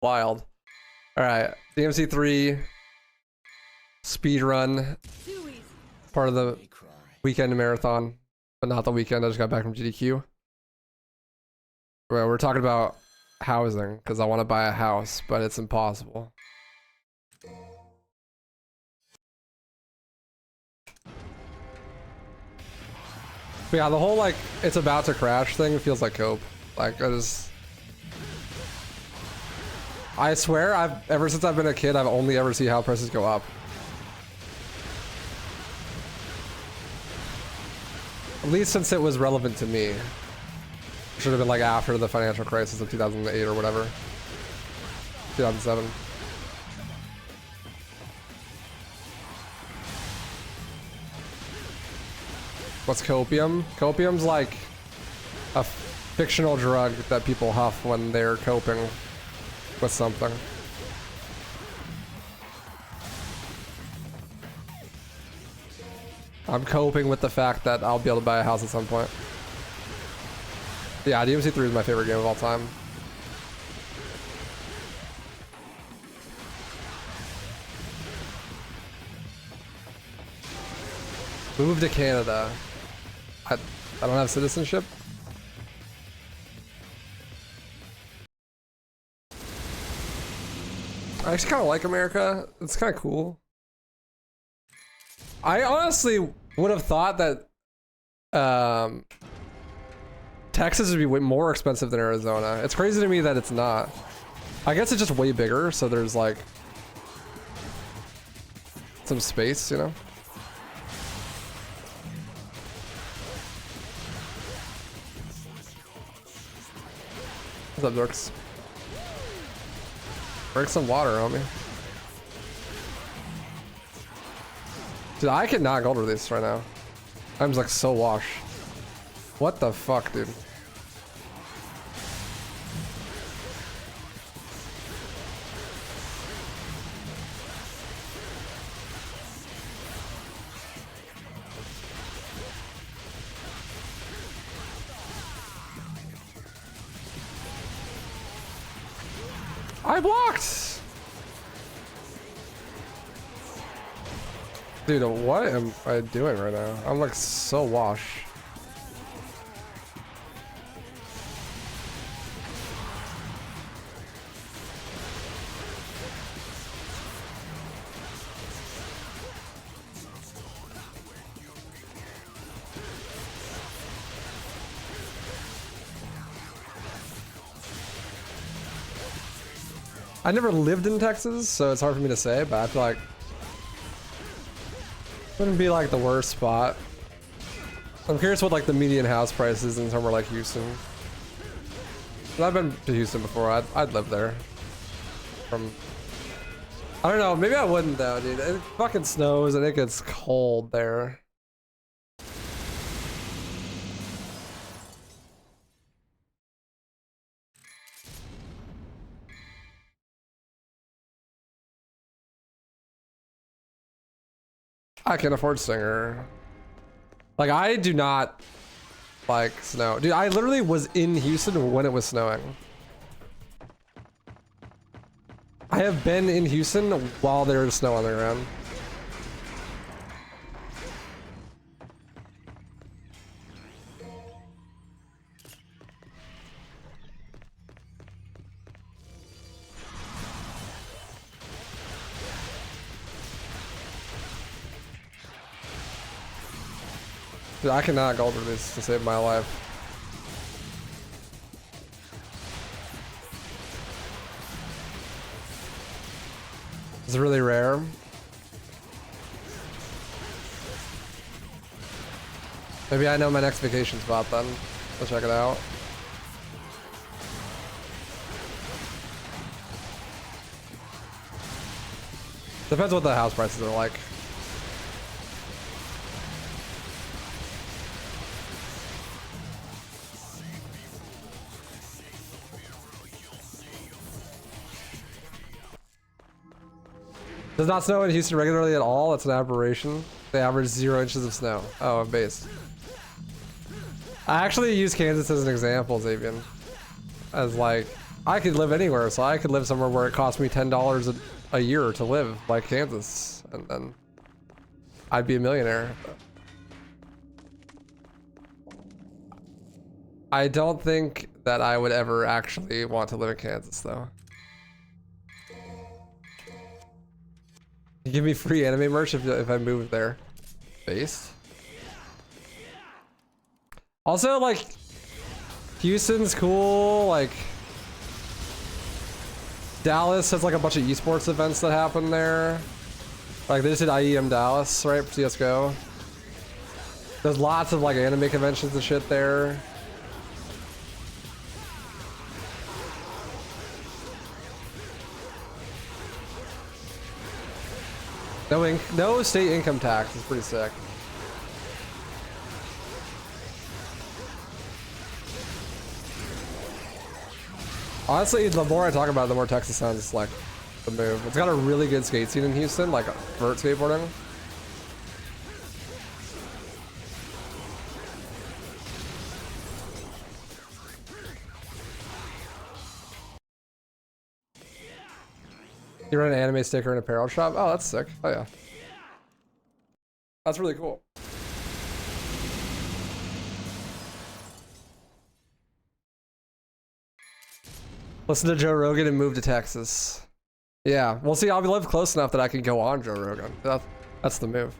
Wild. All right, DMC3 speedrun, part of the weekend marathon, but not the weekend. I just got back from GDQ. We're talking about housing because I want to buy a house, but it's impossible. But yeah, the whole like it's about to crash thing feels like cope. Like I swear ever since I've been a kid, I've only ever seen how prices go up. At least since it was relevant to me. It should have been like after the financial crisis of 2008 or whatever. 2007. What's copium? Copium's like a fictional drug that people huff when they're coping with something. I'm coping with the fact that I'll be able to buy a house at some point. Yeah, DMC3 is my favorite game of all time. Move to Canada. I don't have citizenship. I actually kind of like America. It's kind of cool. I honestly would have thought that Texas would be way more expensive than Arizona. It's crazy to me that it's not. I guess it's just way bigger, so there's like some space, you know? What's up, Dorks? Drink some water, homie. Dude, I cannot go to this right now. I'm just like so washed. What the fuck, dude? I blocked! Dude, what am I doing right now? I'm like so washed. I never lived in Texas, so it's hard for me to say, but I feel like it wouldn't be like the worst spot. I'm curious what like the median house price is in somewhere like Houston. I've been to Houston before. I'd live there. I don't know. Maybe I wouldn't though, dude. It fucking snows and it gets cold there. I can afford Stinger. Like, I do not like snow. Dude, I literally was in Houston when it was snowing. I have been in Houston while there was snow on the ground. Dude, I cannot go through this to save my life. It's really rare. Maybe I know my next vacation spot then. Let's check it out. Depends what the house prices are like. Does not snow in Houston regularly at all. That's an aberration. They average 0 inches of snow. Oh, I'm based. I actually use Kansas as an example, Xavier. As like, I could live anywhere, so I could live somewhere where it costs me $10 a year to live, like Kansas, and then I'd be a millionaire. I don't think that I would ever actually want to live in Kansas, though. You give me free anime merch if I move there. Based. Also, like, Houston's cool, like, Dallas has like a bunch of esports events that happen there. Like they just did IEM Dallas, right, for CSGO. There's lots of like anime conventions and shit there. No state income tax is pretty sick. Honestly, the more I talk about it, the more Texas sounds like the move. It's got a really good skate scene in Houston, like vert skateboarding. You run an anime sticker in an apparel shop? Oh, that's sick. Oh yeah. That's really cool. Listen to Joe Rogan and move to Texas. Yeah, we'll see. I'll live close enough that I can go on Joe Rogan. That's the move.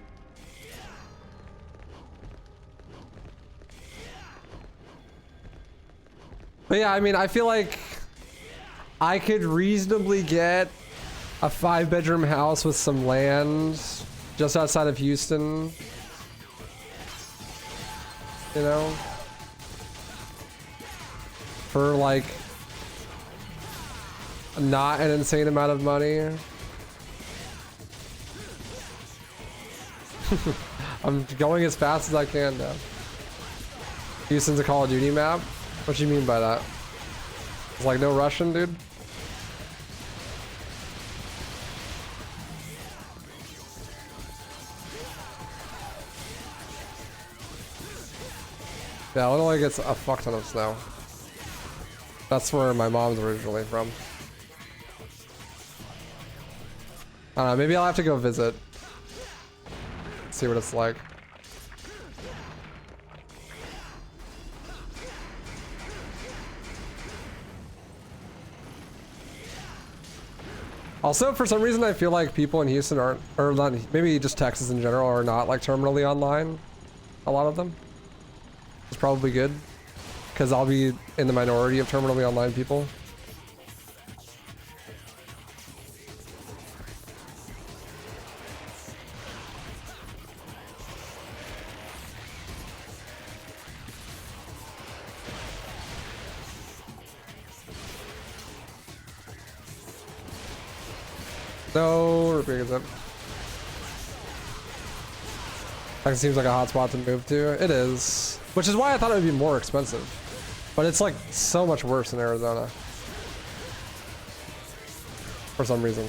But yeah, I mean, I feel like I could reasonably get a 5-bedroom house with some land just outside of Houston. You know? For like not an insane amount of money. I'm going as fast as I can now. Houston's a Call of Duty map? What do you mean by that? It's like no Russian, dude? Yeah, Illinois gets a fuck ton of snow. That's where my mom's originally from. I don't know, maybe I'll have to go visit. See what it's like. Also, for some reason, I feel like people in Houston aren't, or not, maybe just Texas in general, are not like terminally online. A lot of them. It's probably good, because I'll be in the minority of terminally online people. No, is it? That seems like a hot spot to move to. It is, which is why I thought it would be more expensive. But it's like so much worse in Arizona for some reason.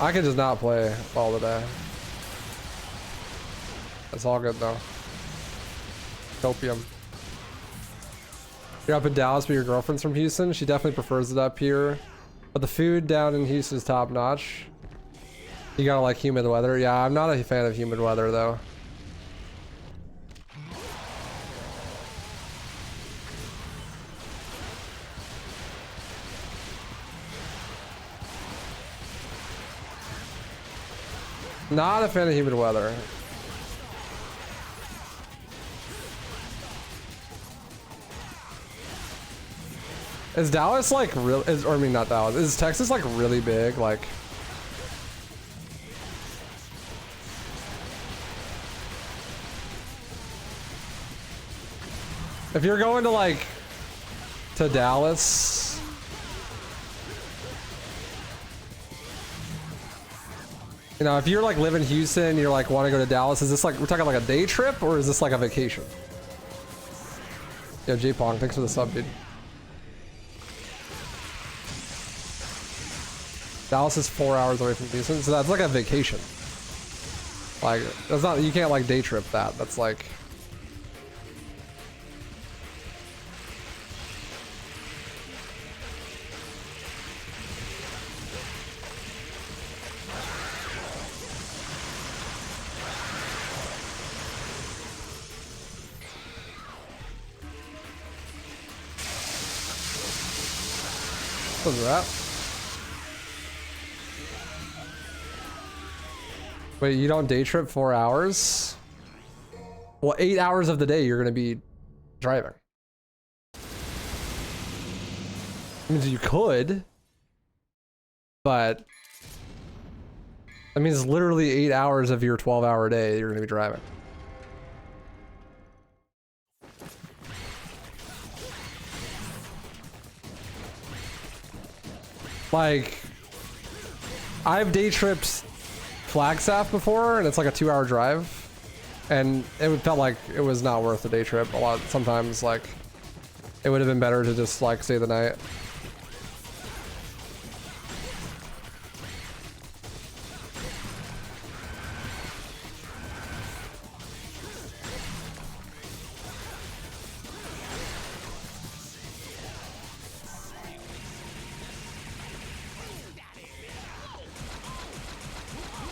I can just not play all today. It's all good though. Copium. You're up in Dallas, but your girlfriend's from Houston. She definitely prefers it up here. But the food down in Houston is top notch. You gotta like humid weather. Yeah, I'm not a fan of humid weather though. Not a fan of humid weather. Is Dallas like real? Or I mean, not Dallas. Is Texas like really big? Like, if you're going to like to Dallas. You know, if you're like live in Houston and you're like want to go to Dallas, is this like, we're talking like a day trip or is this like a vacation? Yeah, J-Pong, thanks for the sub, dude. Dallas is 4 hours away from Houston, so that's like a vacation. Like, that's not, you can't like day trip that. That's like, what's that? Wait, you don't day trip 4 hours? Well, 8 hours of the day you're gonna be driving. I mean, you could, but that means literally 8 hours of your 12-hour day you're gonna be driving. Like, I've day tripped Flagstaff before, and it's like a 2-hour drive, and it felt like it was not worth the day trip. A lot, sometimes, like, it would have been better to just like stay the night.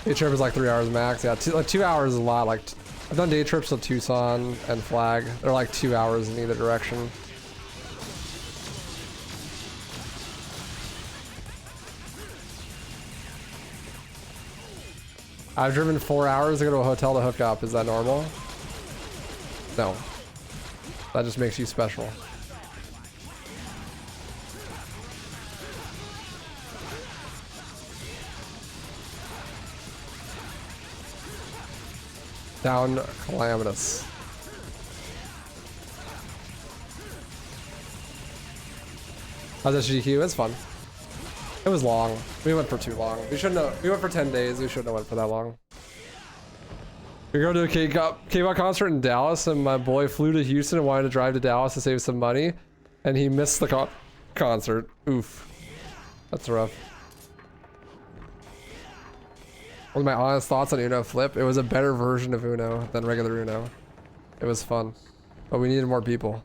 Day trip is like 3 hours max. Yeah, 2 hours is a lot. Like, I've done day trips to Tucson and Flag. They're like 2 hours in either direction. I've driven 4 hours to go to a hotel to hook up. Is that normal? No. That just makes you special. Down calamitous. How's SGQ? It's fun. It was long. We went for too long. We shouldn't have. We went for 10 days. We shouldn't have went for that long. We go to a K-pop concert in Dallas, and my boy flew to Houston and wanted to drive to Dallas to save some money, and he missed the concert. Oof. That's rough. One of my honest thoughts on Uno Flip, it was a better version of Uno than regular Uno. It was fun, but we needed more people.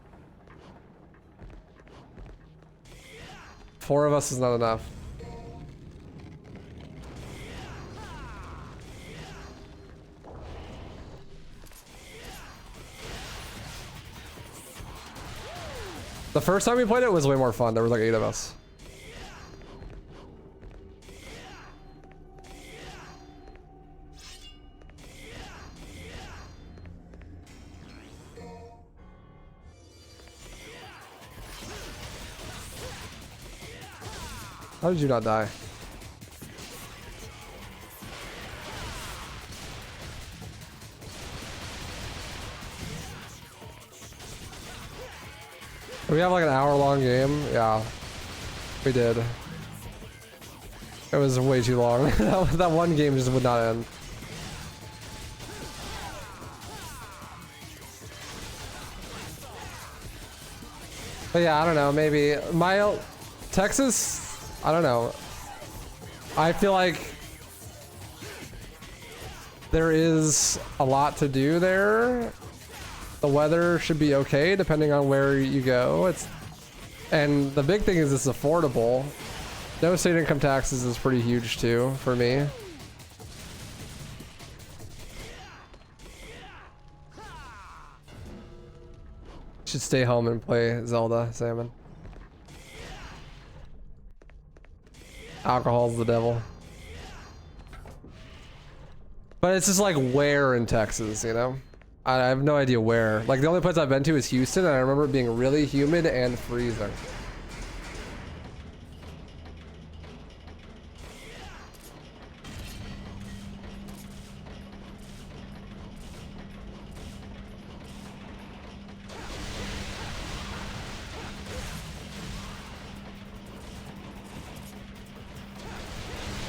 4 of us is not enough. The first time we played it was way more fun. There was like 8 of us. How did you not die? We have like an hour-long game. Yeah, we did. It was way too long. That one game just would not end. But yeah, I don't know. Maybe Texas. I don't know. I feel like there is a lot to do there. The weather should be okay depending on where you go. And the big thing is it's affordable. No state income taxes is pretty huge too for me. Should stay home and play Zelda, Salmon. Alcohol's the devil. But it's just like where in Texas, you know? I have no idea where. Like the only place I've been to is Houston, and I remember it being really humid and freezing.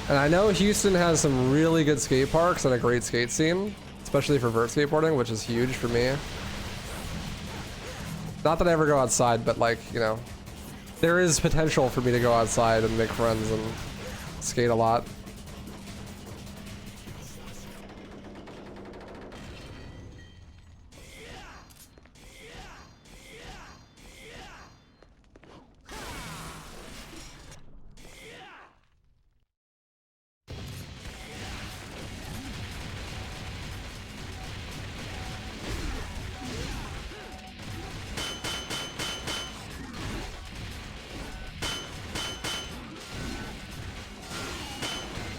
And I know Houston has some really good skate parks and a great skate scene, especially for vert skateboarding, which is huge for me. Not that I ever go outside, but like, you know, there is potential for me to go outside and make friends and skate a lot.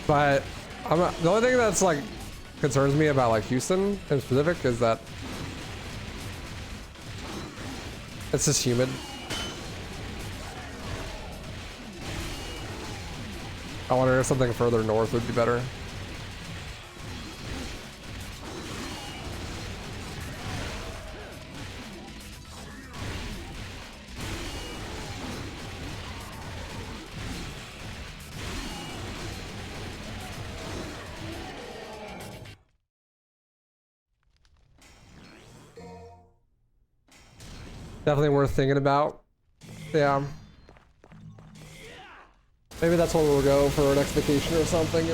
But the only thing that's like concerns me about like Houston in specific is that it's just humid. I wonder if something further north would be better. Definitely worth thinking about. Yeah. Maybe that's where we'll go for our next vacation or something.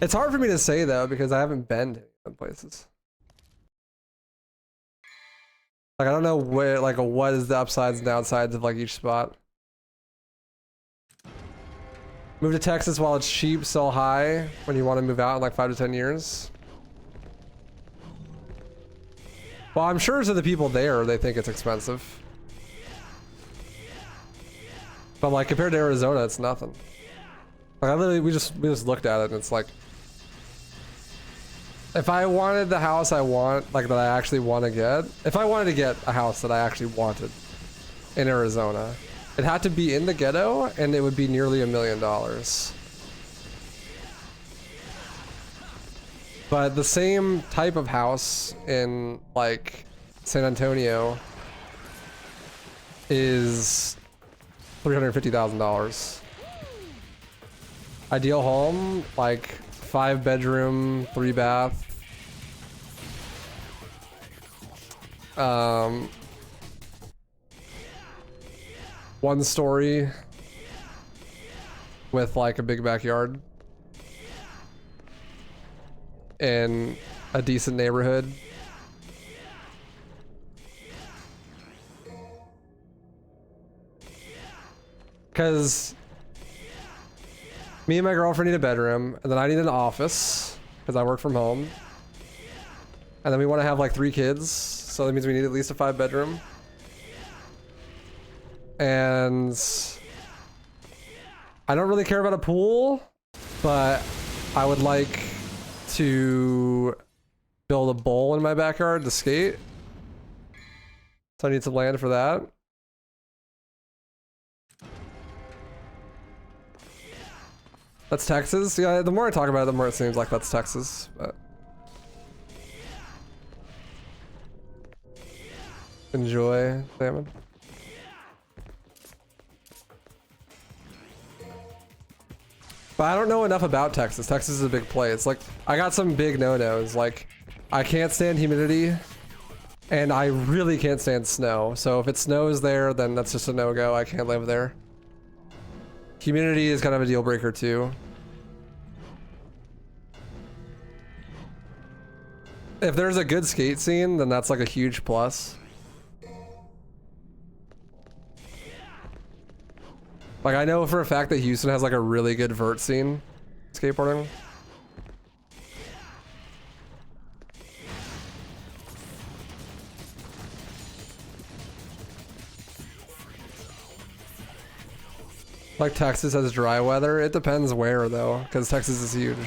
It's hard for me to say though because I haven't been to some places. Like I don't know where, like what is the upsides and downsides of like each spot. Move to Texas while it's cheap, sell high when you want to move out in like 5 to 10 years. Well, I'm sure to the people there, they think it's expensive. But like compared to Arizona, it's nothing. Like I literally, we just looked at it and it's like, if I wanted the house I want, like that I actually want to get, if I wanted to get a house that I actually wanted in Arizona, it had to be in the ghetto and it would be nearly $1 million. But the same type of house in like San Antonio is $350,000. Ideal home, like 5 bedroom, 3 bath. 1 story with like a big backyard. In a decent neighborhood. Because me and my girlfriend need a bedroom, and then I need an office because I work from home. And then we want to have like 3 kids, so that means we need at least a 5 bedroom. And I don't really care about a pool, but I would like to build a bowl in my backyard to skate. So I need some land for that. That's Texas. Yeah, the more I talk about it, the more it seems like that's Texas. But enjoy, salmon. But I don't know enough about Texas. Texas is a big place. Like, I got some big no-nos. Like, I can't stand humidity, and I really can't stand snow. So if it snows there, then that's just a no-go. I can't live there. Humidity is kind of a deal breaker too. If there's a good skate scene, then that's like a huge plus. Like I know for a fact that Houston has like a really good vert scene, skateboarding. Like Texas has dry weather. It depends where though, because Texas is huge.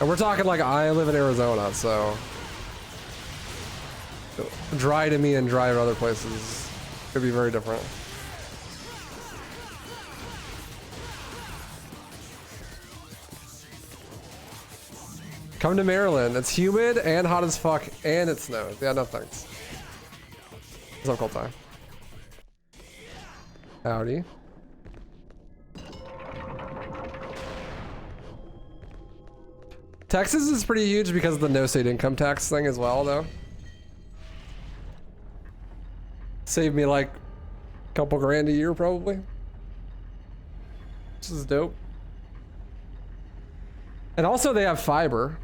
And we're talking like I live in Arizona, so dry to me and dry to other places could be very different. Come to Maryland. It's humid and hot as fuck and it snows. Yeah, no thanks. What's up, Cold Time? Howdy. Texas is pretty huge because of the no state income tax thing as well, though. Saved me like a couple grand a year, probably. This is dope. And also they have fiber.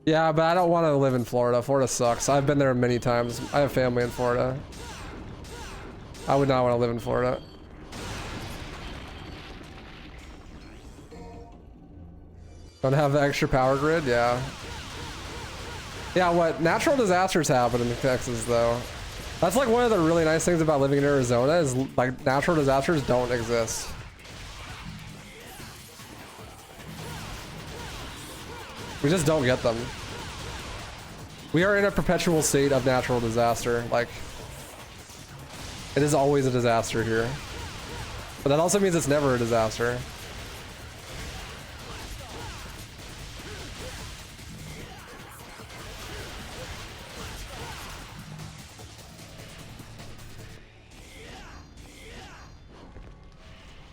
Yeah, but I don't want to live in Florida. Florida sucks. I've been there many times. I have family in Florida. I would not want to live in Florida. Don't have the extra power grid? Yeah. Yeah, what natural disasters happen in Texas, though. That's like one of the really nice things about living in Arizona is like natural disasters don't exist. We just don't get them. We are in a perpetual state of natural disaster. Like, it is always a disaster here. But that also means it's never a disaster.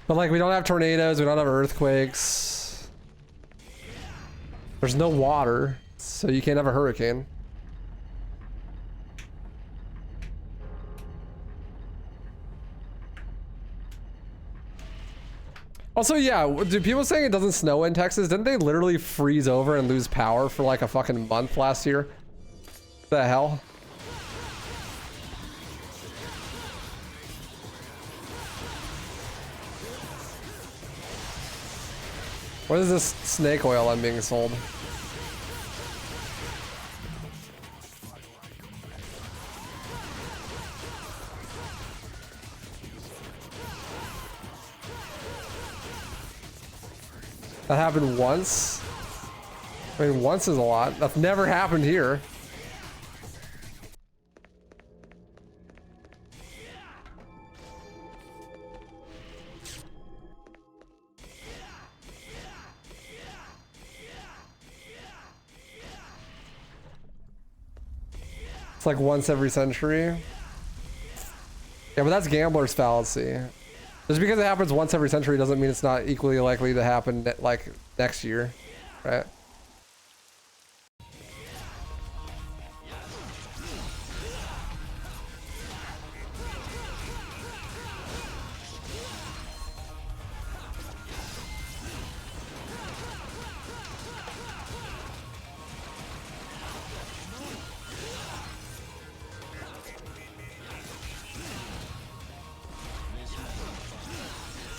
But like, we don't have tornadoes, we don't have earthquakes. There's no water, so you can't have a hurricane. Also, yeah, do people saying it doesn't snow in Texas? Didn't they literally freeze over and lose power for like a fucking month last year? What the hell? What is this snake oil I'm being sold? That happened once? I mean, once is a lot. That's never happened here. It's like once every century. Yeah, but that's gambler's fallacy. Just because it happens once every century doesn't mean it's not equally likely to happen like next year, right?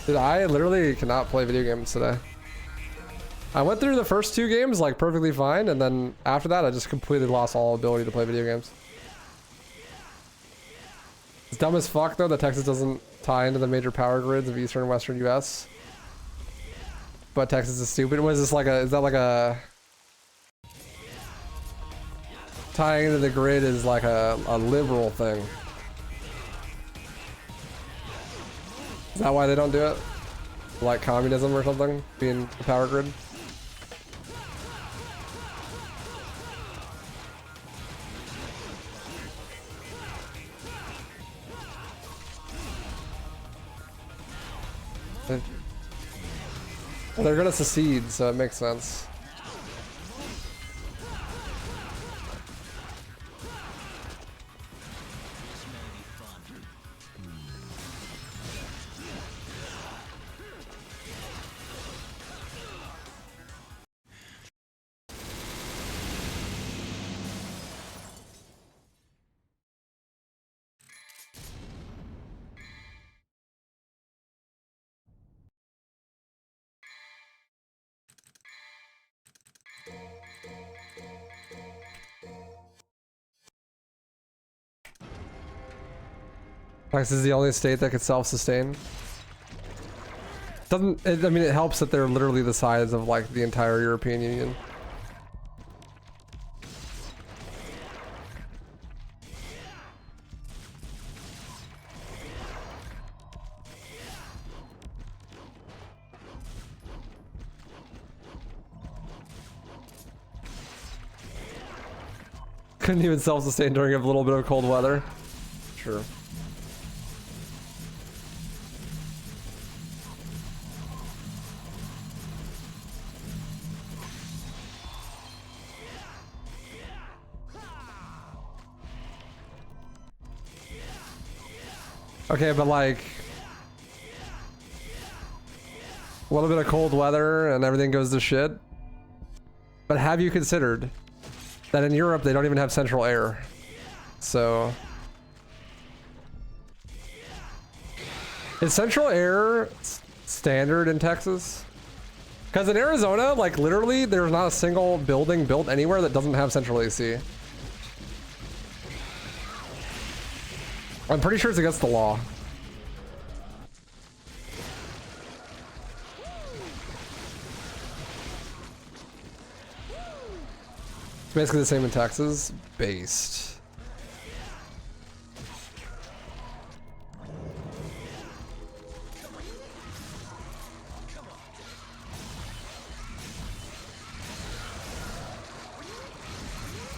Dude, I literally cannot play video games today. I went through the first two games like perfectly fine, and then after that I just completely lost all ability to play video games. It's dumb as fuck though that Texas doesn't tie into the major power grids of eastern and western US. But Texas is stupid. Was this like a, is that like a... Tying into the grid is like a liberal thing. Is that why they don't do it? Like communism or something? Being the power grid? Well, they're gonna secede, so it makes sense. Texas is the only state that could self-sustain. Doesn't it, I mean, it helps that they're literally the size of like the entire European Union. couldn't even self-sustain during a little bit of cold weather. Sure. Okay, but like a little bit of cold weather and everything goes to shit. But have you considered that in Europe they don't even have central air? So is central air standard in Texas? Because in Arizona, like literally there's not a single building built anywhere that doesn't have central AC. I'm pretty sure it's against the law. It's basically the same in Texas. Based.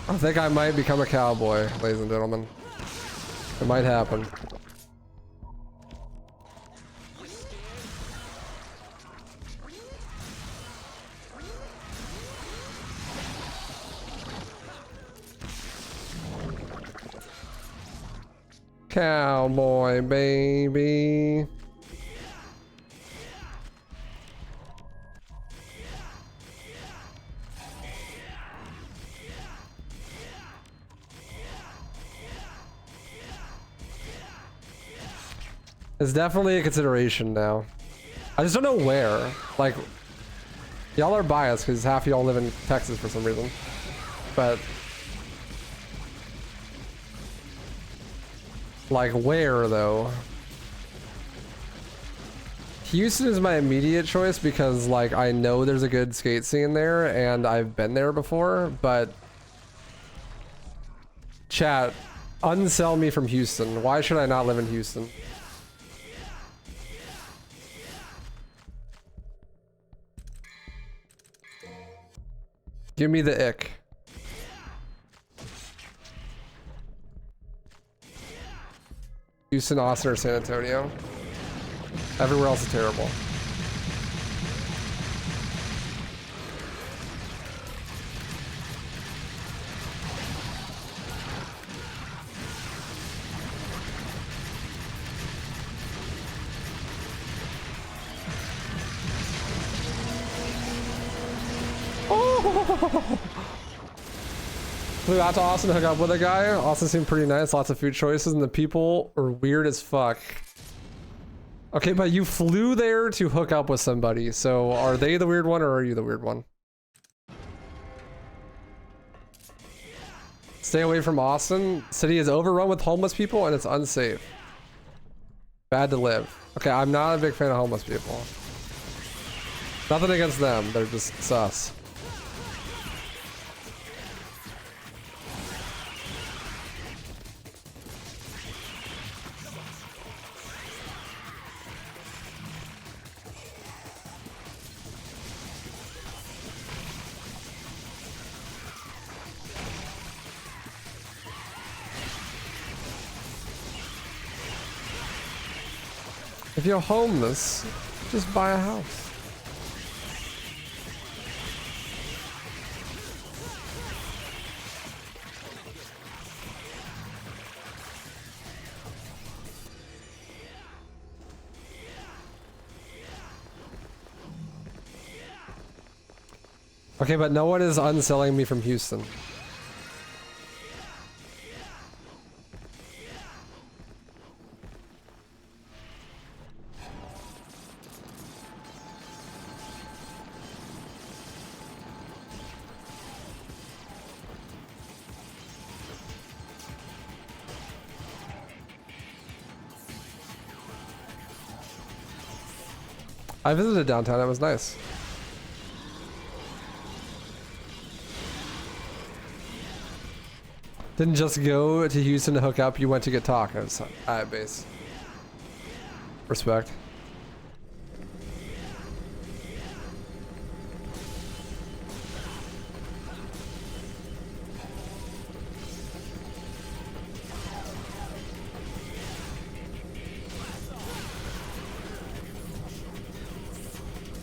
I think I might become a cowboy, ladies and gentlemen. It might happen. Cowboy, baby. It's definitely a consideration now. I just don't know where. Like, y'all are biased because half of y'all live in Texas for some reason. But like where though? Houston is my immediate choice because like I know there's a good skate scene there and I've been there before, but chat, unsell me from Houston. Why should I not live in Houston? Give me the ick. Houston, Austin, or San Antonio. Everywhere else is terrible. Flew out to Austin to hook up with a guy. Austin seemed pretty nice, lots of food choices, and the people are weird as fuck. Okay, but you flew there to hook up with somebody, so are they the weird one or are you the weird one? Stay away from Austin. City is overrun with homeless people and it's unsafe. Bad to live. Okay, I'm not a big fan of homeless people. Nothing against them, they're just sus. If you're homeless, just buy a house. Okay, but no one is unselling me from Houston. I visited downtown, it was nice. Didn't just go to Houston to hook up, you went to get tacos. Alright, base. Respect.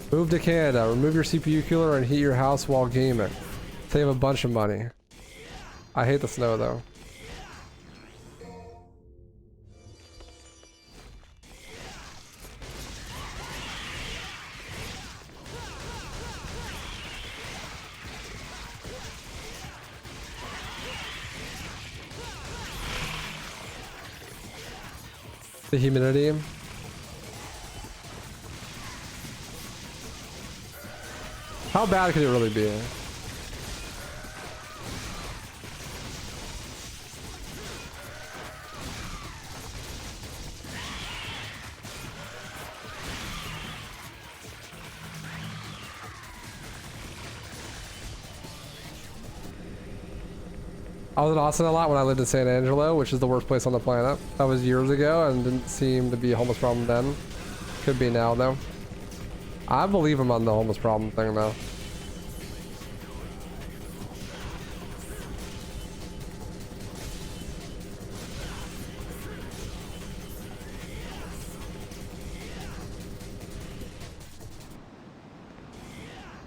Move to Canada. Remove your CPU cooler and heat your house while gaming. Save a bunch of money. I hate the snow though. The humidity. How bad could it really be? I was in Austin a lot when I lived in San Angelo, which is the worst place on the planet. That was years ago and didn't seem to be a homeless problem then. Could be now though. I believe him on the homeless problem thing though.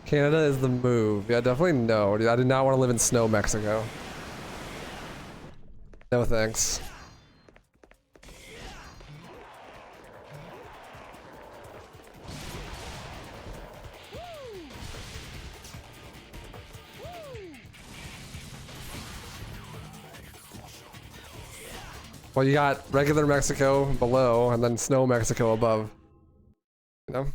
Canada is the move. Yeah, definitely no. Dude, I did not want to live in snow Mexico. No thanks. Well, you got regular Mexico below and then snow Mexico above. You know?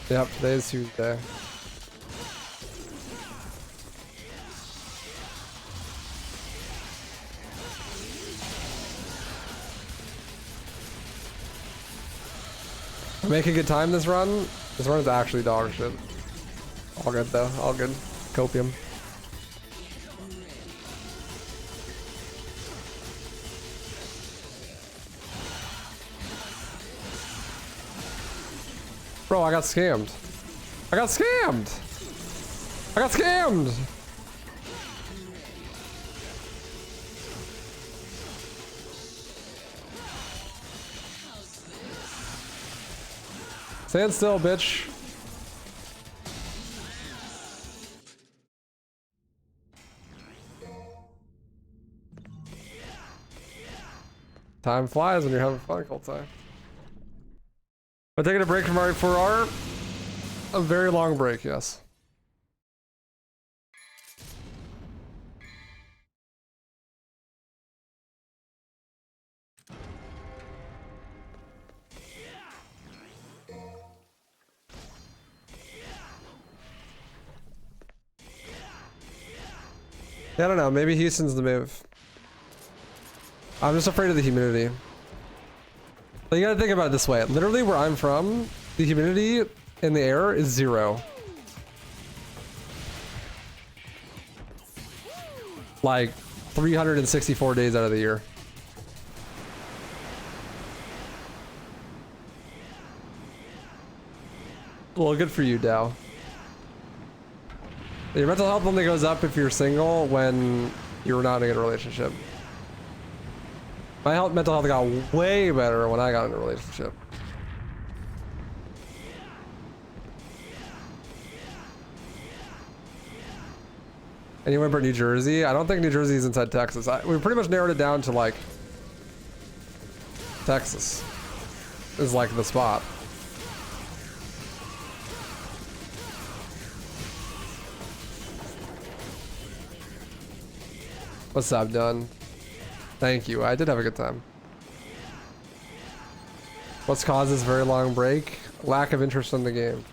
Yep, today's Tuesday. Make a good time this run. This run is actually dog shit. All good though, all good. Copium. Bro, I got scammed. I got scammed! I got scammed! Stand still, bitch. Time flies when you're having fun, cold time. I'm taking a break from WaifuRuns. A very long break, yes. Yeah, I don't know. Maybe Houston's the move. I'm just afraid of the humidity. But you gotta think about it this way. Literally where I'm from, the humidity in the air is 0. Like 364 days out of the year. Well, good for you, Dow. Your mental health only goes up if you're single when you're not in a good relationship. My mental health got way better when I got in a relationship. Anywhere but New Jersey? I don't think New Jersey is inside Texas. We pretty much narrowed it down to like Texas is like the spot. What's up, done? Thank you. I did have a good time. What's caused this very long break? Lack of interest in the game.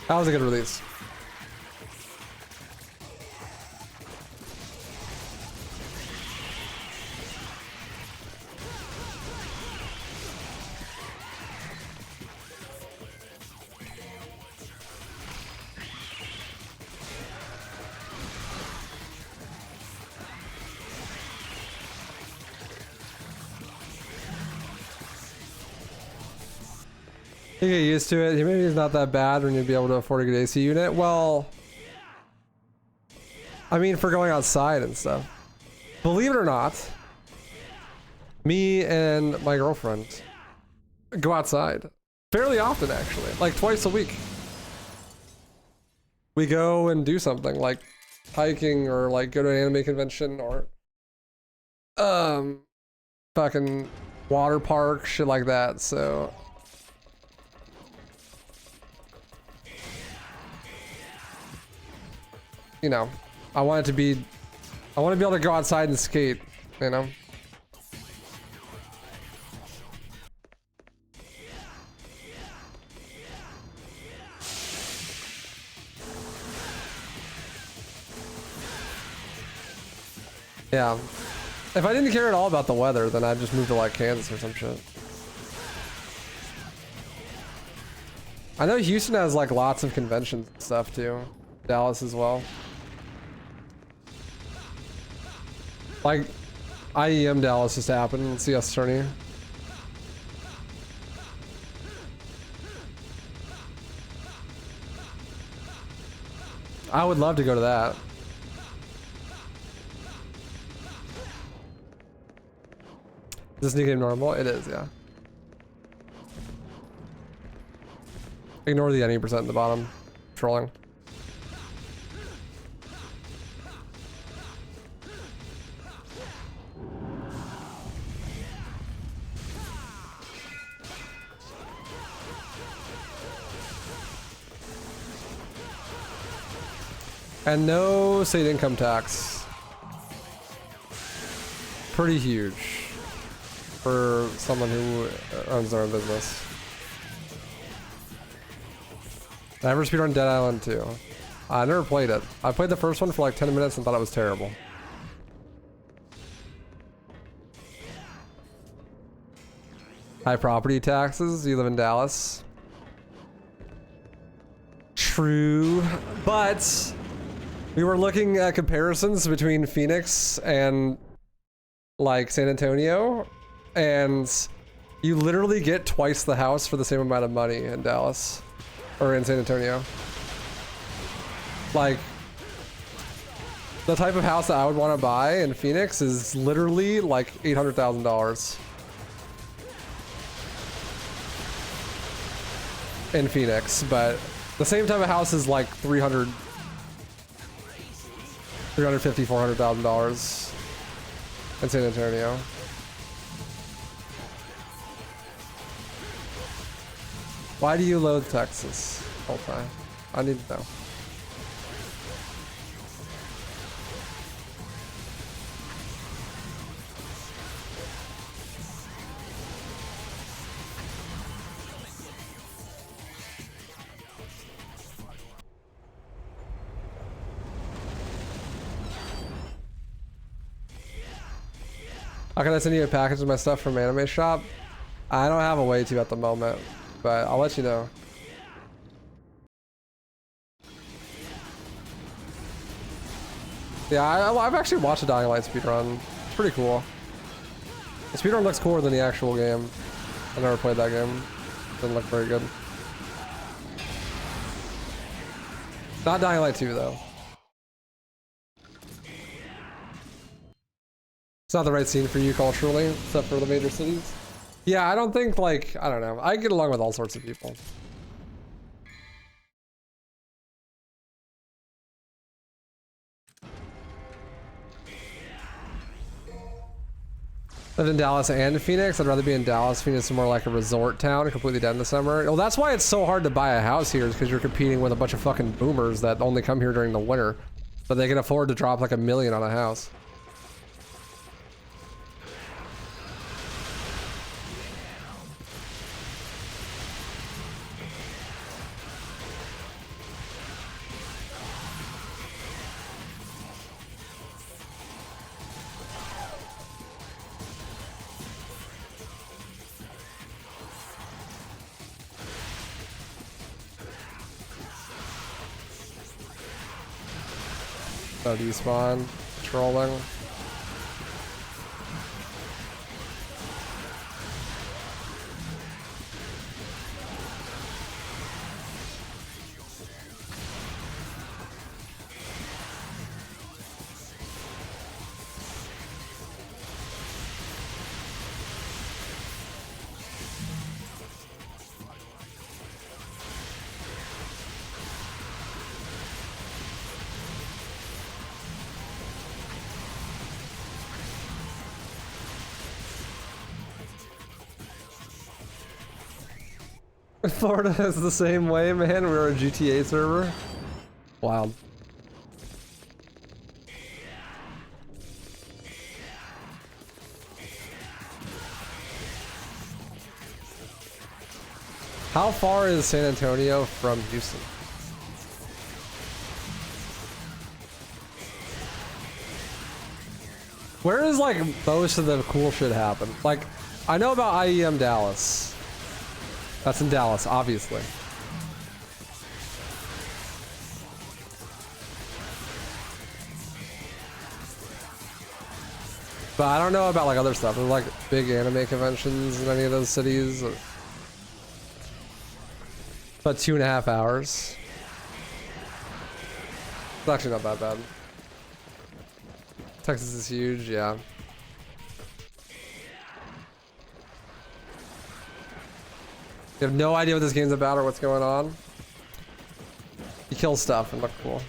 That was a good release. You get used to it. Maybe it's not that bad when you'd be able to afford a good AC unit. Well, I mean, for going outside and stuff. Believe it or not, me and my girlfriend go outside fairly often, actually, like twice a week. We go and do something like hiking or like go to an anime convention or fucking water park, shit like that. So you know, I want to be able to go outside and skate, you know. Yeah. If I didn't care at all about the weather, then I'd just move to like Kansas or some shit. I know Houston has like lots of conventions and stuff too. Dallas as well. Like IEM Dallas just happened. CS tourney. I would love to go to that. Is this new game normal? It is, yeah. Ignore the any % at the bottom. Trolling. And no state income tax. Pretty huge for someone who owns their own business. I ever speedrun Dead Island 2. I never played it. I played the first one for like 10 minutes and thought it was terrible. High property taxes. You live in Dallas. True, but we were looking at comparisons between Phoenix and like San Antonio, and you literally get twice the house for the same amount of money in Dallas or in San Antonio. Like the type of house that I would want to buy in Phoenix is literally like $800,000 in Phoenix, but the same type of house is like $350,000, $400,000 in San Antonio. Why do you loathe Texas all the time? I need to know. How can I send you a package of my stuff from Anime Shop? I don't have a way to at the moment, but I'll let you know. Yeah, I've actually watched a Dying Light speedrun. It's pretty cool. The speedrun looks cooler than the actual game. I never played that game. Didn't look very good. Not Dying Light 2 though. It's not the right scene for you culturally, except for the major cities. Yeah, I don't think, like, I don't know. I get along with all sorts of people. Lived in Dallas and Phoenix. I'd rather be in Dallas. Phoenix is more like a resort town, completely dead in the summer. Well, that's why it's so hard to buy a house here, is because you're competing with a bunch of fucking boomers that only come here during the winter, but they can afford to drop like $1 million on a house. No despawn. Trolling. Florida is the same way, man. We were a GTA server. Wild. How far is San Antonio from Houston? Where is like most of the cool shit happen? Like, I know about IEM Dallas. That's in Dallas, obviously. But I don't know about like other stuff. There's like big anime conventions in any of those cities. About 2.5 hours. It's actually not that bad. Texas is huge, yeah. You have no idea what this game's about or what's going on. You kill stuff and look cool.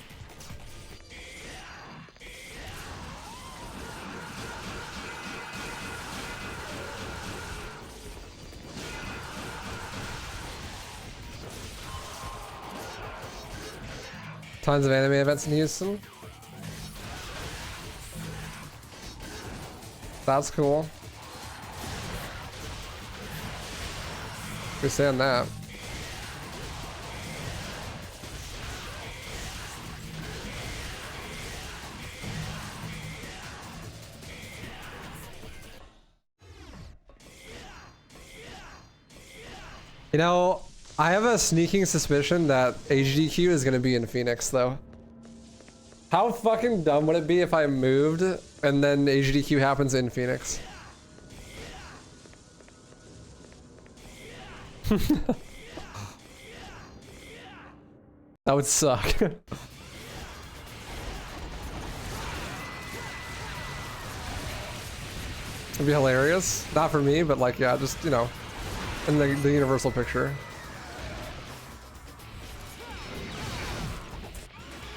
Tons of anime events in Houston. That's cool. You're saying that. You know, I have a sneaking suspicion that HDQ is gonna be in Phoenix though. How fucking dumb would it be if I moved and then HDQ happens in Phoenix? That would suck. It'd be hilarious. Not for me, but like, yeah, just, you know, in the universal picture.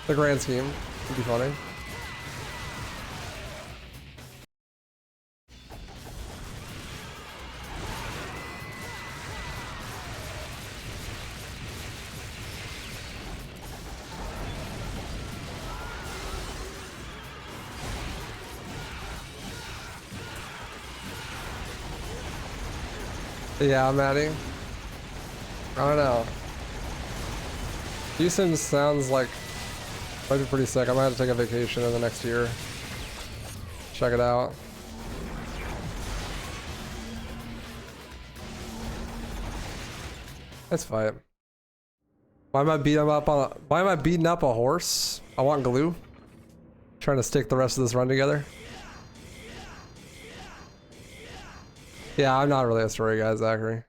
The grand scheme would be funny. Yeah, Maddie. I don't know. Houston sounds like might be pretty sick. I might have to take a vacation in the next year. Check it out. Let's fight. Why am I beating up on? Why am I beating up a horse? I want glue. Trying to stick the rest of this run together. Yeah, I'm not really a story guy, Zachary.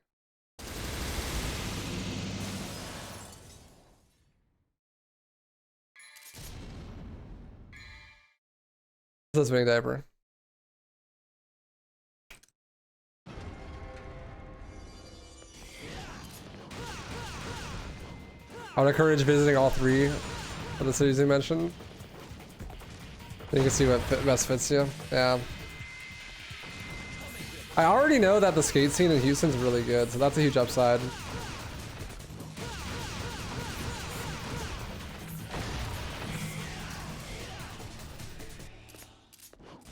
This big diaper. I would encourage visiting all 3 of the cities you mentioned. You can see what best fits you. Yeah. I already know that the skate scene in Houston's really good, so that's a huge upside.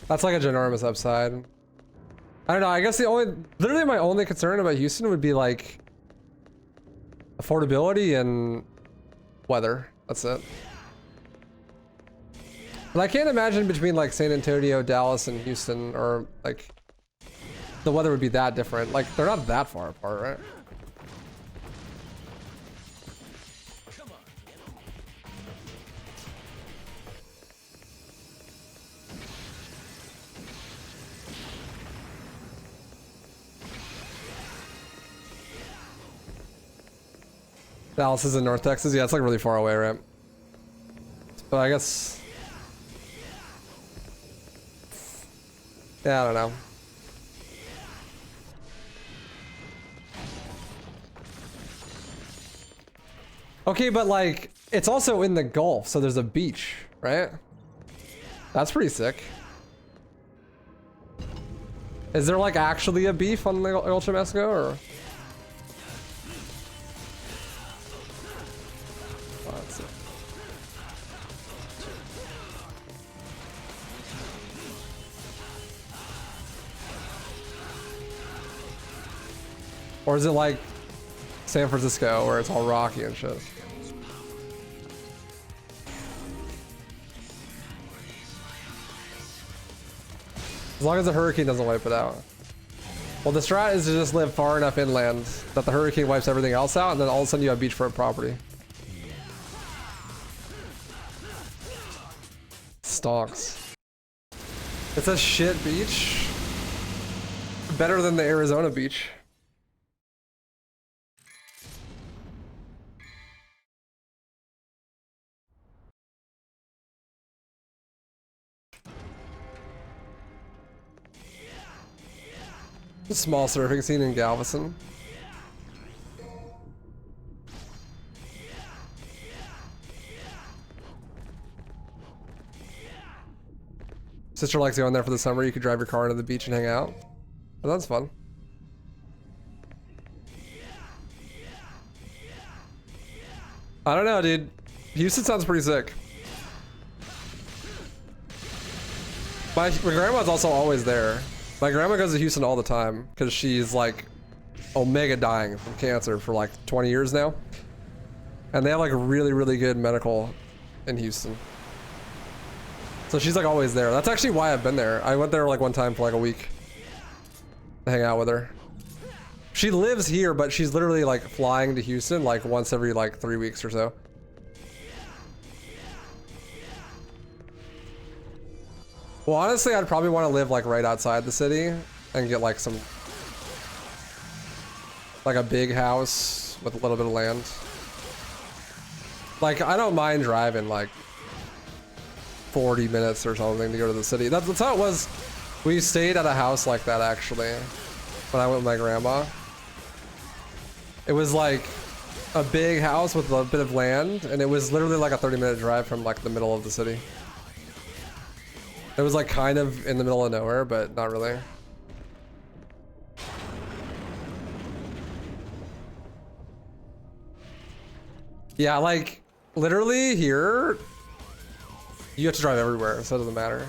That's like a ginormous upside. I don't know, I guess literally my only concern about Houston would be like affordability and weather. That's it. But I can't imagine between like San Antonio, Dallas, and Houston, or like the weather would be that different. Like they're not that far apart, right? Dallas is in North Texas. Yeah, it's like really far away, right? But I guess. Yeah, I don't know. Okay, but like, it's also in the Gulf, so there's a beach, right? That's pretty sick. Is there like actually a beef on the Ultra Mexico, or? Oh, that's it. Or is it like San Francisco where it's all rocky and shit? As long as the hurricane doesn't wipe it out. Well, the strat is to just live far enough inland that the hurricane wipes everything else out, and then all of a sudden you have beachfront property. Stonks. It's a shit beach. Better than the Arizona beach. A small surfing scene in Galveston. Sister likes going there for the summer. You could drive your car into the beach and hang out. Oh, that's fun. I don't know, dude. Houston sounds pretty sick. My grandma's also always there. My grandma goes to Houston all the time because she's like omega dying from cancer for like 20 years now. And they have like really, really good medical in Houston. So she's like always there. That's actually why I've been there. I went there like one time for like a week to hang out with her. She lives here, but she's literally like flying to Houston like once every like 3 weeks or so. Well, honestly, I'd probably want to live like right outside the city and get like some, like a big house with a little bit of land. Like, I don't mind driving like 40 minutes or something to go to the city. That's how it was. We stayed at a house like that actually when I went with my grandma. It was like a big house with a bit of land, and it was literally like a 30-minute drive from like the middle of the city. It was like kind of in the middle of nowhere, but not really. Yeah, like literally here, you have to drive everywhere, so it doesn't matter.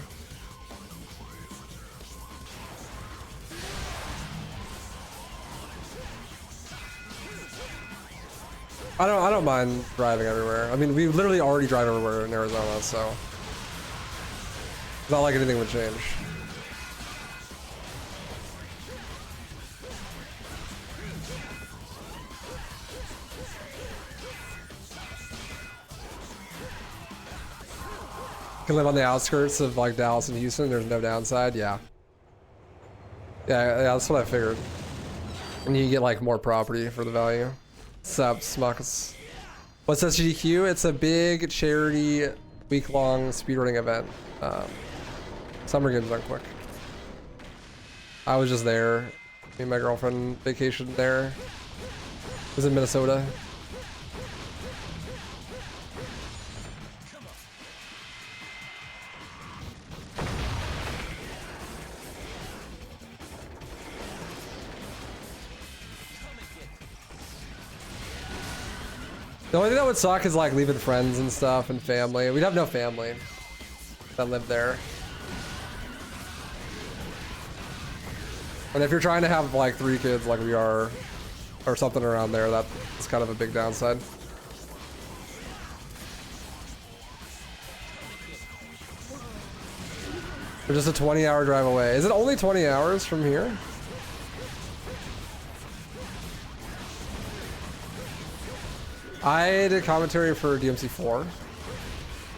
I don't mind driving everywhere. I mean, we literally already drive everywhere in Arizona, so it's not like anything would change. You can live on the outskirts of like Dallas and Houston. There's no downside. Yeah, that's what I figured. And you get like more property for the value. Sup, Smucks. What's SGDQ? It's a big charity week-long speedrunning event. Summer games done quick. I was just there. Me and my girlfriend vacationed there. It was in Minnesota. The only thing that would suck is like leaving friends and stuff and family. We'd have no family that lived there. And if you're trying to have like 3 kids like we are, or something around there, that's kind of a big downside. We're just a 20-hour drive away. Is it only 20 hours from here? I did commentary for DMC4,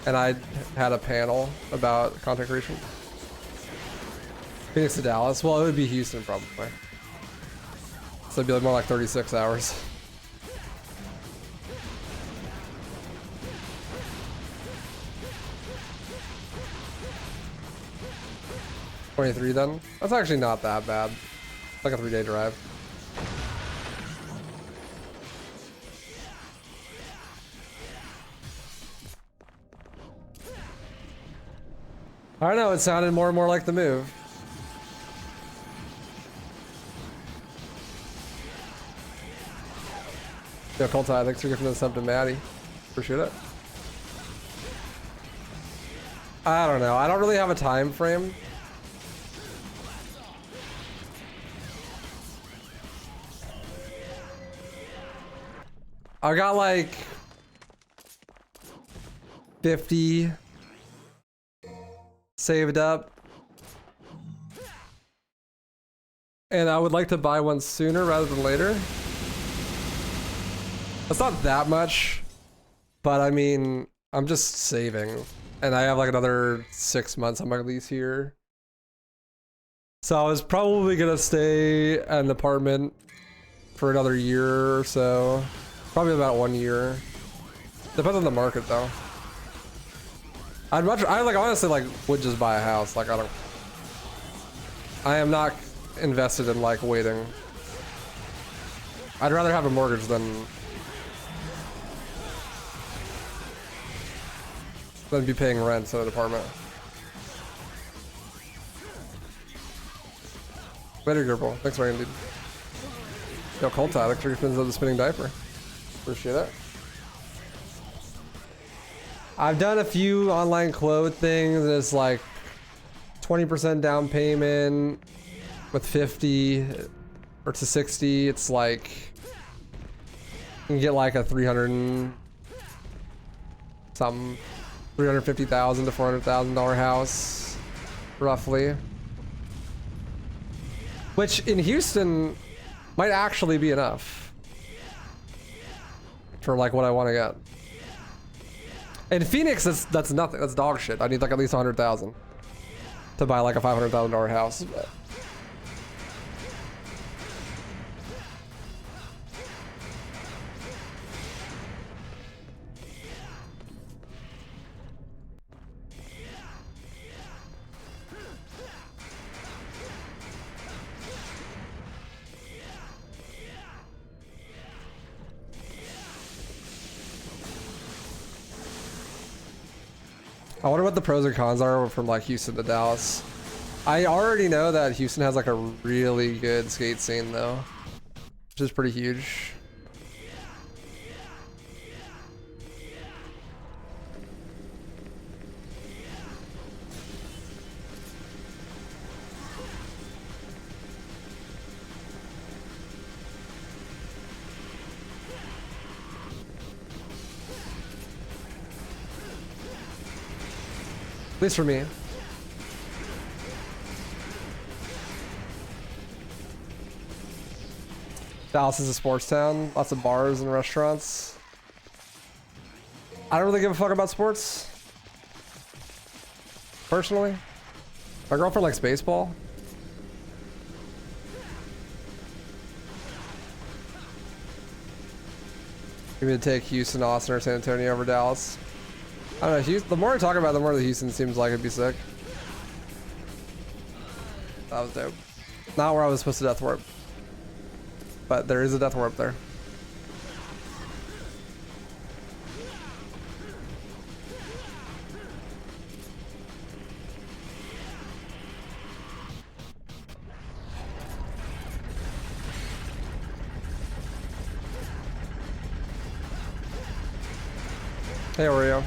and I had a panel about content creation. Phoenix to Dallas. Well, it would be Houston probably. So it'd be like more like 36 hours. 23 then. That's actually not that bad. It's like a 3-day drive. I don't know, it sounded more and more like the move. Yo, Coltai, thanks for giving the sub to Maddie. Appreciate it. I don't know. I don't really have a time frame. I got like 50 saved up. And I would like to buy one sooner rather than later. It's not that much, but I mean, I'm just saving. And I have like another 6 months on my lease here. So I was probably gonna stay at an apartment for another year or so. Probably about 1 year. Depends on the market though. I like honestly like would just buy a house. Like I am not invested in like waiting. I'd rather have a mortgage than be paying rent at an apartment. Later, Gerbil. Thanks for dude. Yo, Coltai, like 3 fins of the spinning diaper. Appreciate it. I've done a few online quote things. It's like 20% down payment with 50 or to 60. It's like you can get like a 300 and something, $350,000 to $400,000 house, roughly. Which in Houston might actually be enough for like what I want to get. In Phoenix, that's nothing. That's dog shit. I need like at least 100,000 to buy like a $500,000 house. I wonder what the pros and cons are from like Houston to Dallas. I already know that Houston has like a really good skate scene though, which is pretty huge. At least for me. Dallas is a sports town. Lots of bars and restaurants. I don't really give a fuck about sports. Personally. My girlfriend likes baseball. Give me to take Houston, Austin, or San Antonio over Dallas. I don't know, Houston, the more I talk about it, the more the Houston seems like it'd be sick. That was dope. Not where I was supposed to death warp. But there is a death warp there. Hey, Oreo.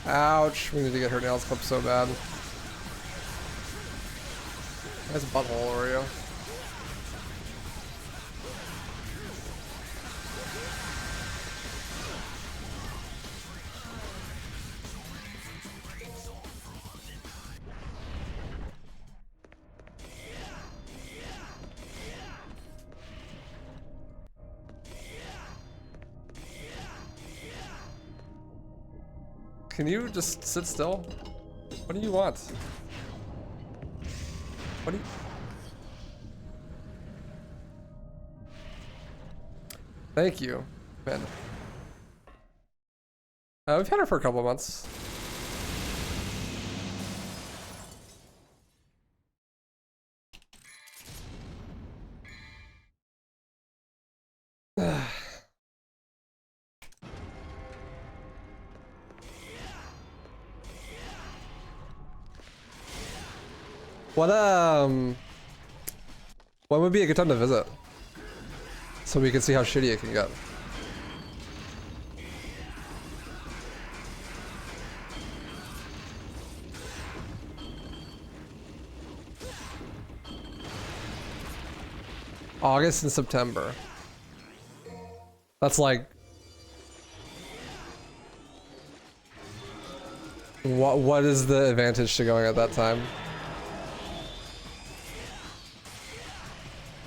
Ouch, we need to get her nails clipped so bad. Nice butthole, Oreo. Can you just sit still? What do you want? What do you... Thank you, Ben. We've had her for a couple of months. When would be a good time to visit? So we can see how shitty it can get. August and September. That's like... What is the advantage to going at that time?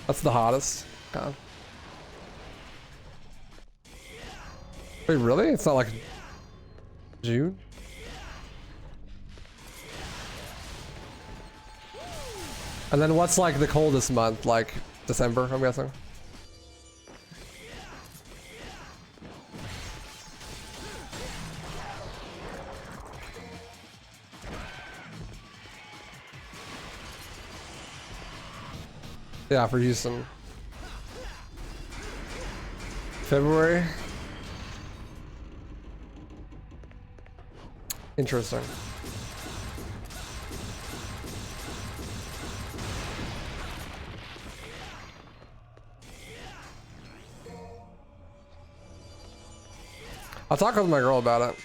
That's the hottest. God. Wait, really? It's not like June? And then what's like the coldest month? Like December, I'm guessing? Yeah, for Houston. February. Interesting. I'll talk with my girl about it.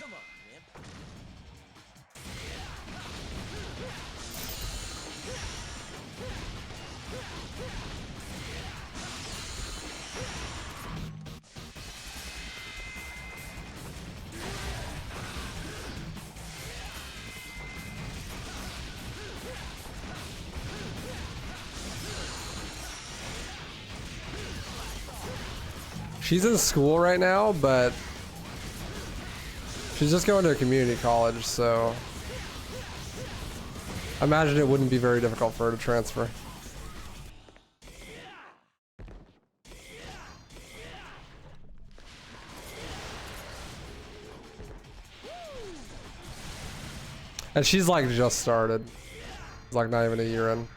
She's in school right now, but she's just going to a community college, so I imagine it wouldn't be very difficult for her to transfer. And she's like just started. It's like not even a year in.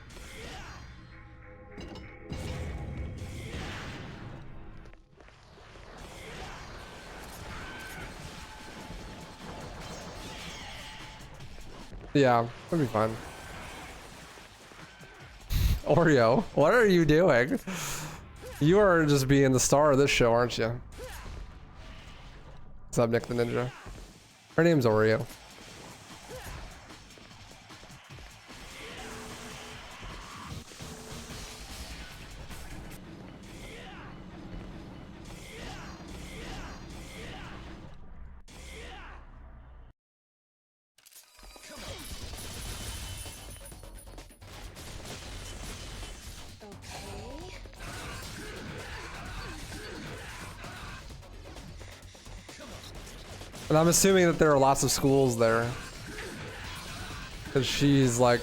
Yeah, that'd be fine. Oreo, what are you doing? You are just being the star of this show, aren't you? What's up, Nick the Ninja? Her name's Oreo. And I'm assuming that there are lots of schools there. Because she's like,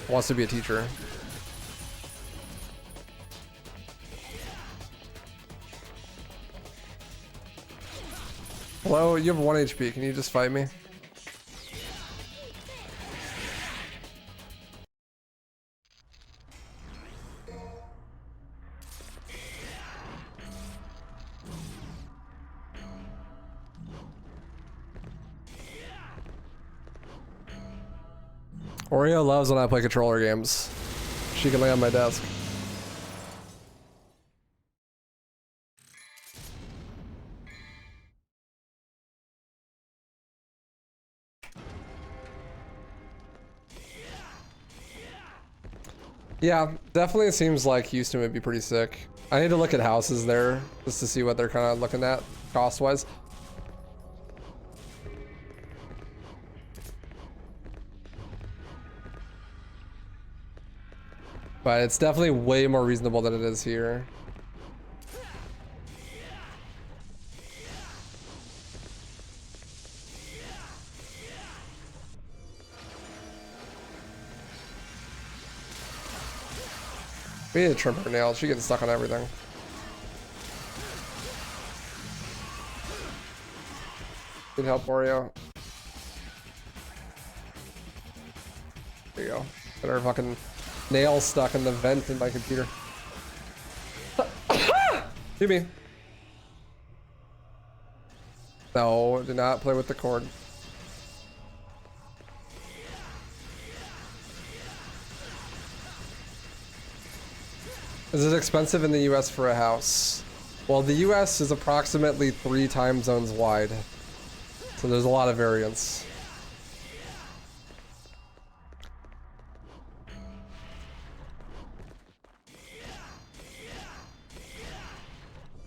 wants to be a teacher. Hello, you have 1 HP. Can you just fight me? Oreo loves when I play controller games. She can lay on my desk. Yeah, definitely it seems like Houston would be pretty sick. I need to look at houses there just to see what they're kind of looking at cost-wise. But it's definitely way more reasonable than it is here. We need to trim her nails. She gets stuck on everything. Need help, Oreo. There you go. Got her fucking nail stuck in the vent in my computer. Do me. No, do not play with the cord. Is it expensive in the US for a house? Well, the US is approximately 3 time zones wide. So there's a lot of variance.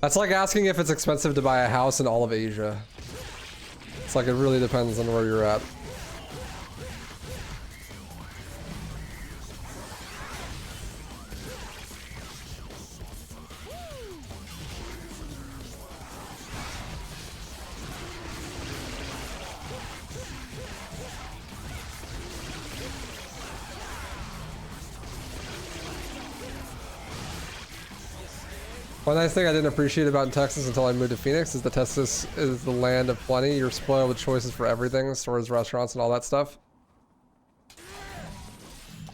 That's like asking if it's expensive to buy a house in all of Asia. It's like it really depends on where you're at. One nice thing I didn't appreciate about Texas until I moved to Phoenix is that Texas is the land of plenty. You're spoiled with choices for everything, stores, restaurants, and all that stuff.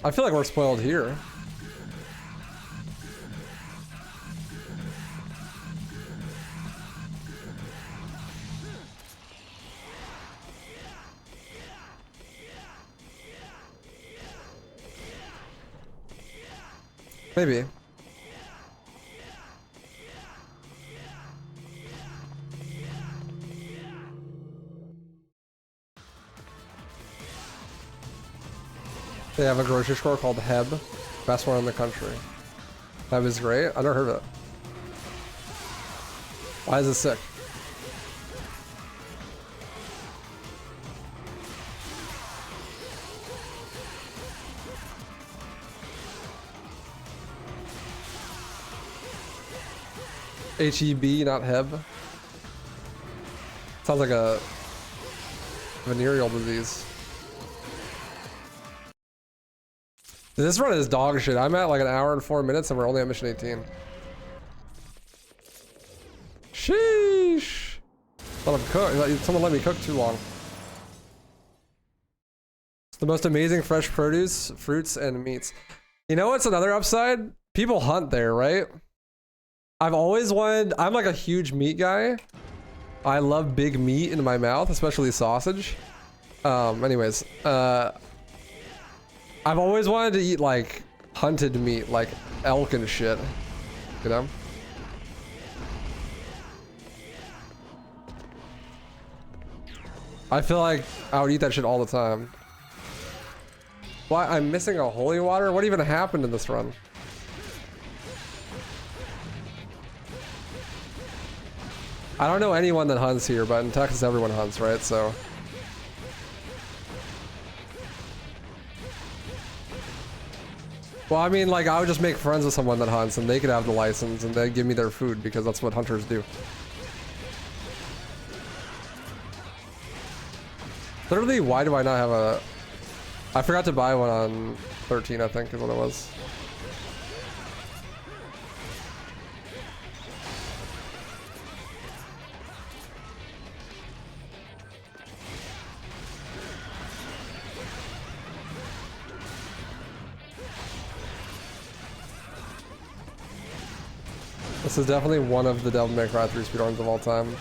I feel like we're spoiled here. Maybe. They have a grocery store called Heb. Best one in the country. Heb is great. I never heard of it. Why is it sick? Heb, not Heb. Sounds like a venereal disease. This run is dog shit. I'm at like an hour and 4 minutes and we're only at mission 18. Sheesh. Let him cook. Someone let me cook too long. It's the most amazing fresh produce, fruits, and meats. You know what's another upside? People hunt there, right? I've always wanted... I'm like a huge meat guy. I love big meat in my mouth, especially sausage. Anyways, I've always wanted to eat like hunted meat, like elk and shit, you know? I feel like I would eat that shit all the time. Why? I'm missing a holy water? What even happened in this run? I don't know anyone that hunts here, but in Texas everyone hunts, right? So... Well, I mean, like, I would just make friends with someone that hunts and they could have the license and they'd give me their food because that's what hunters do. Literally, why do I not have a... I forgot to buy one on 13, I think, is what it was. This is definitely one of the Devil May Cry 3 speedruns of all time.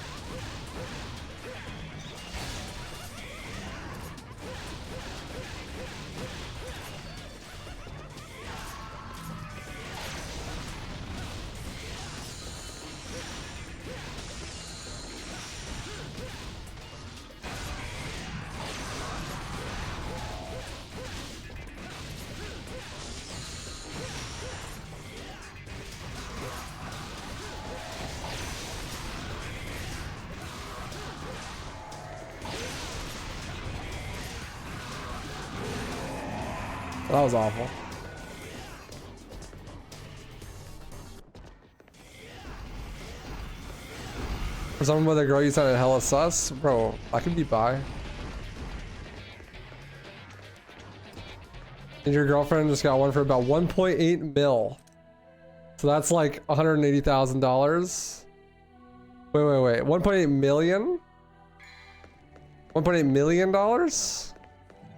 That was awful. For someone with a girl you sounded hella sus? Bro, I could be bi. And your girlfriend just got one for about 1.8 mil. So that's like $180,000. Wait. 1.8 million? $1.8 million?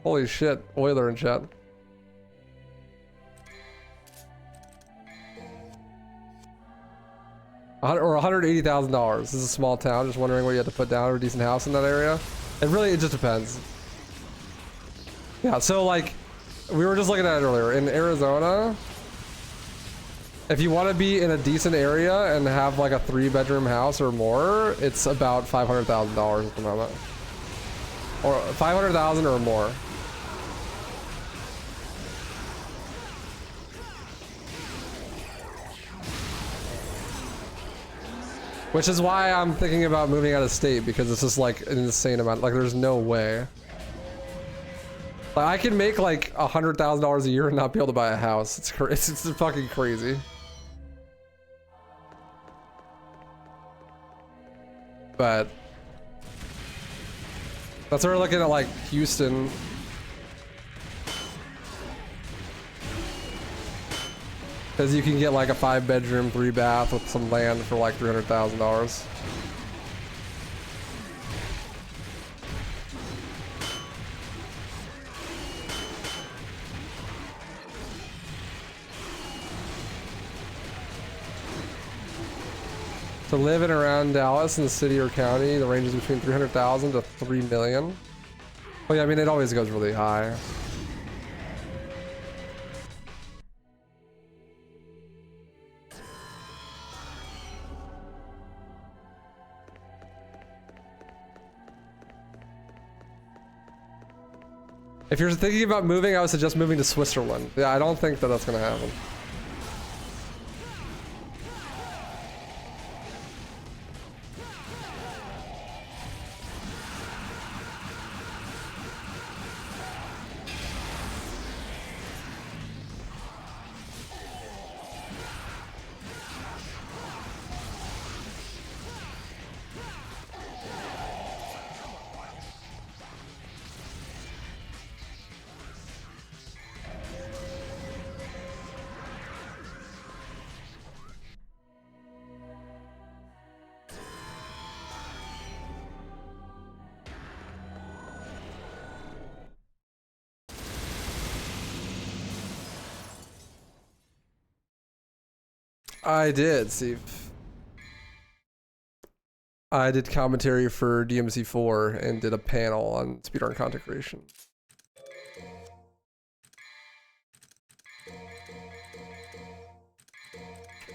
Holy shit. Euler in chat. Or $180,000. This is a small town. Just wondering what you had to put down for a decent house in that area. It just depends. Yeah, so like, we were just looking at it earlier. In Arizona, if you want to be in a decent area and have like a 3-bedroom house or more, it's about $500,000 at the moment. Or $500,000 or more. Which is why I'm thinking about moving out of state, because it's just like an insane amount. Like there's no way. Like I can make like $100,000 a year and not be able to buy a house. It's fucking crazy. But that's why we're looking at like Houston. Because you can get like a 5-bedroom, 3-bath with some land for like $300,000. To live in around Dallas in the city or county, the range is between $300,000 to $3 million. Oh yeah, I mean it always goes really high. If you're thinking about moving, I would suggest moving to Switzerland. Yeah, I don't think that that's gonna happen. I did, Steve. I did commentary for DMC4 and did a panel on speedrun content creation.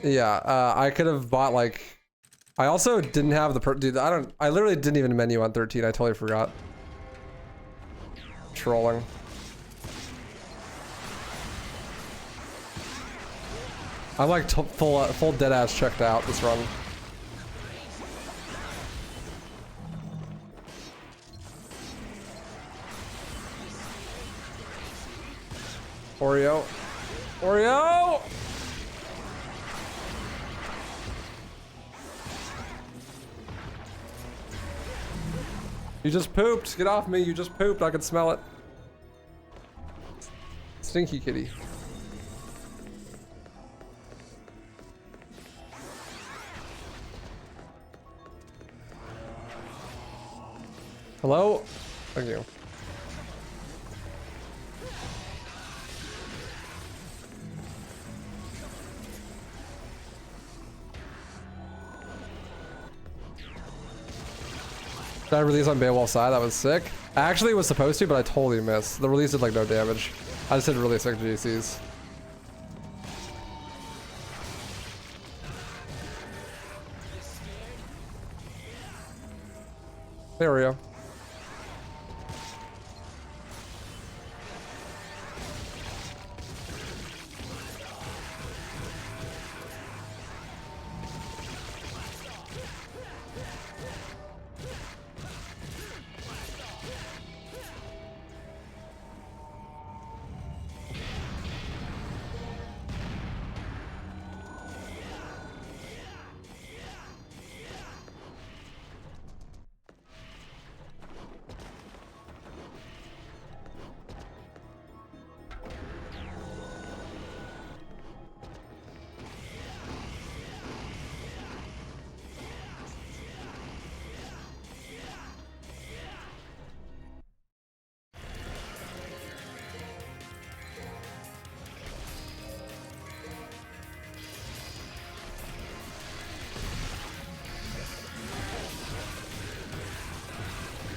Yeah, I could have bought like... I also didn't have the dude, I literally didn't even menu on 13, I totally forgot. Trolling. I'm like full dead ass checked out this run. Oreo. Oreo! You just pooped. Get off me. You just pooped. I can smell it. Stinky kitty. Hello? Thank you. Did I release on Beowulf's side? That was sick. I actually was supposed to, but I totally missed. The release did like no damage. I just did really sick GCs. There we go.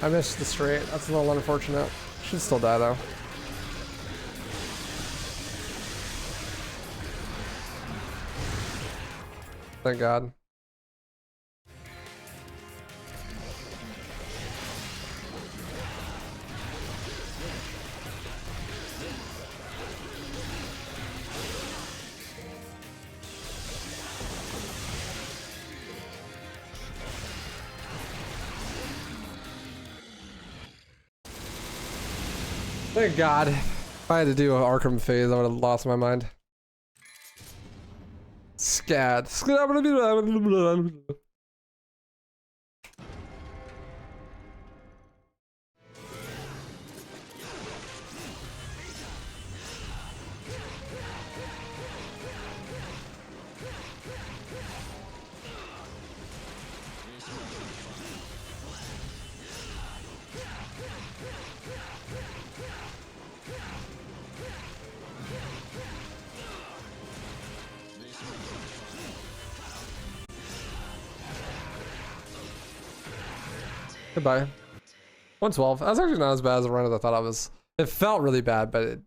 I missed the straight. That's a little unfortunate. Should still die though. Thank God. Thank God. If I had to do an Arkham phase, I would have lost my mind. Scad. Goodbye. 112. That's actually not as bad as a run as I thought I was. It felt really bad, but